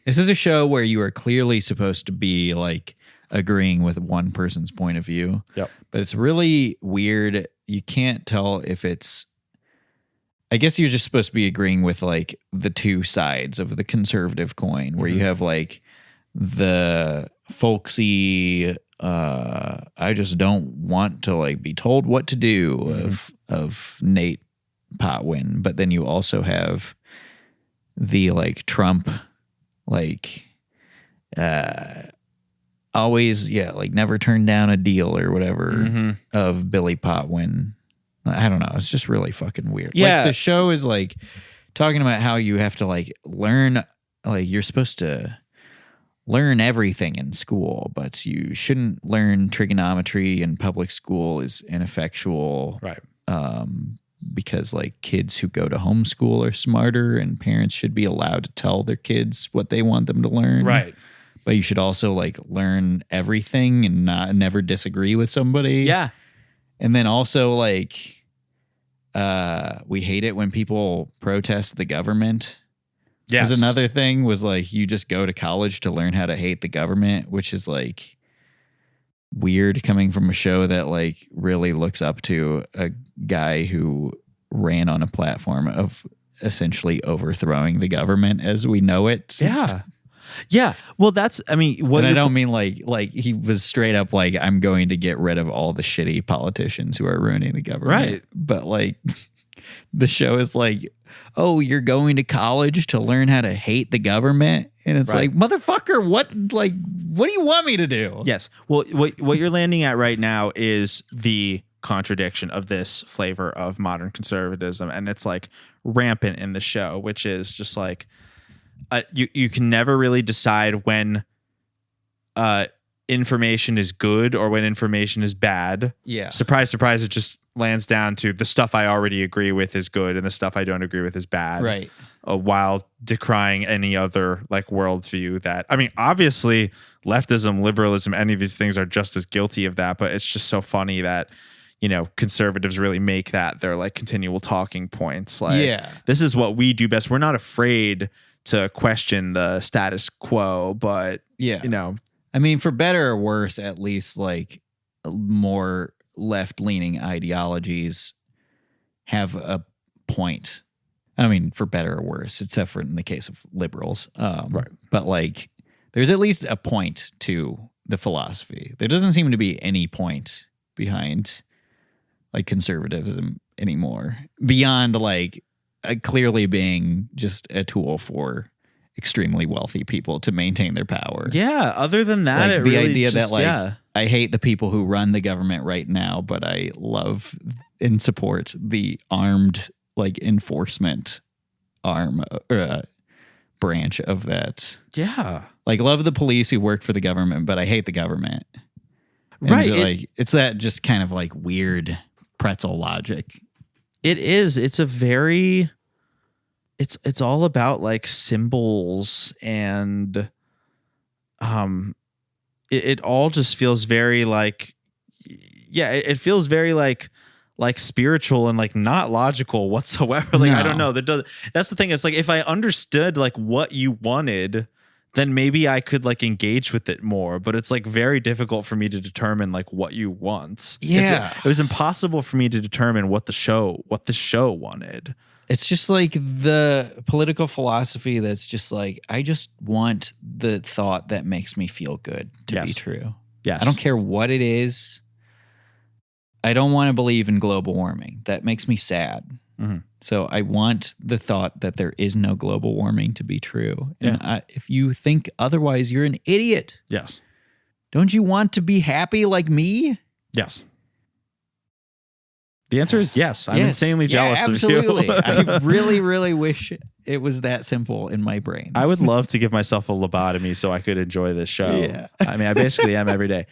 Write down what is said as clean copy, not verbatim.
This is a show where you are clearly supposed to be like agreeing with one person's point of view. Yep. But it's really weird. You can't tell if it's, I guess you're just supposed to be agreeing with like the two sides of the conservative coin, where you have like the folksy, I just don't want to like be told what to do of Nate Potwin. But then you also have the like Trump, like, always, like never turn down a deal or whatever of Billy Potwin. I don't know. It's just really fucking weird. Yeah. Like the show is like talking about how you have to like learn, like you're supposed to learn everything in school, but you shouldn't learn trigonometry in public school is ineffectual. Right. Because like kids who go to homeschool are smarter and parents should be allowed to tell their kids what they want them to learn. Right. But you should also like learn everything and never disagree with somebody. Yeah. And then also like, we hate it when people protest the government. Yes. Because another thing was like, you just go to college to learn how to hate the government, which is like weird coming from a show that like really looks up to a guy who ran on a platform of essentially overthrowing the government as we know it. Yeah. Yeah. Well, that's, I mean, what I don't mean like he was straight up like, I'm going to get rid of all the shitty politicians who are ruining the government. Right. But like the show is like, oh, you're going to college to learn how to hate the government. And it's like, motherfucker, what do you want me to do? Yes. Well, what you're landing at right now is the contradiction of this flavor of modern conservatism. And it's like rampant in the show, which is just like, you can never really decide when information is good or when information is bad. Yeah. Surprise, surprise. It just lands down to the stuff I already agree with is good and the stuff I don't agree with is bad. Right. While decrying any other like worldview that, I mean, obviously leftism, liberalism, any of these things are just as guilty of that. But it's just so funny that, you know, conservatives really make that their like continual talking points. Like, this is what we do best. We're not afraid to question the status quo, but you know, I mean, for better or worse, at least like more left-leaning ideologies have a point. I mean, for better or worse, except for in the case of liberals. Right. But like, there's at least a point to the philosophy. There doesn't seem to be any point behind like conservatism anymore beyond like clearly being just a tool for extremely wealthy people to maintain their power. Yeah. Other than that, like it the really idea just, that like I hate the people who run the government right now, but I love and support the armed like enforcement arm branch of that. Yeah. Like love the police who work for the government, but I hate the government. And right. like it's that just kind of like weird pretzel logic. It is. It's a very, it's all about like symbols and it all just feels very like, it feels very like spiritual and like not logical whatsoever. Like, no. I don't know. That's the thing. It's like, if I understood like what you wanted, then maybe I could like engage with it more, but it's like very difficult for me to determine like what you want. Yeah. It was impossible for me to determine what the show wanted. It's just like the political philosophy that's just like, I just want the thought that makes me feel good to be true. Yes. I don't care what it is. I don't want to believe in global warming. That makes me sad. Mm-hmm. So I want the thought that there is no global warming to be true. And if you think otherwise, you're an idiot. Yes. Don't you want to be happy like me? Yes. The answer is yes. I'm insanely jealous of you. Absolutely. I really, really wish it was that simple in my brain. I would love to give myself a lobotomy so I could enjoy this show. Yeah. I mean, I basically am every day.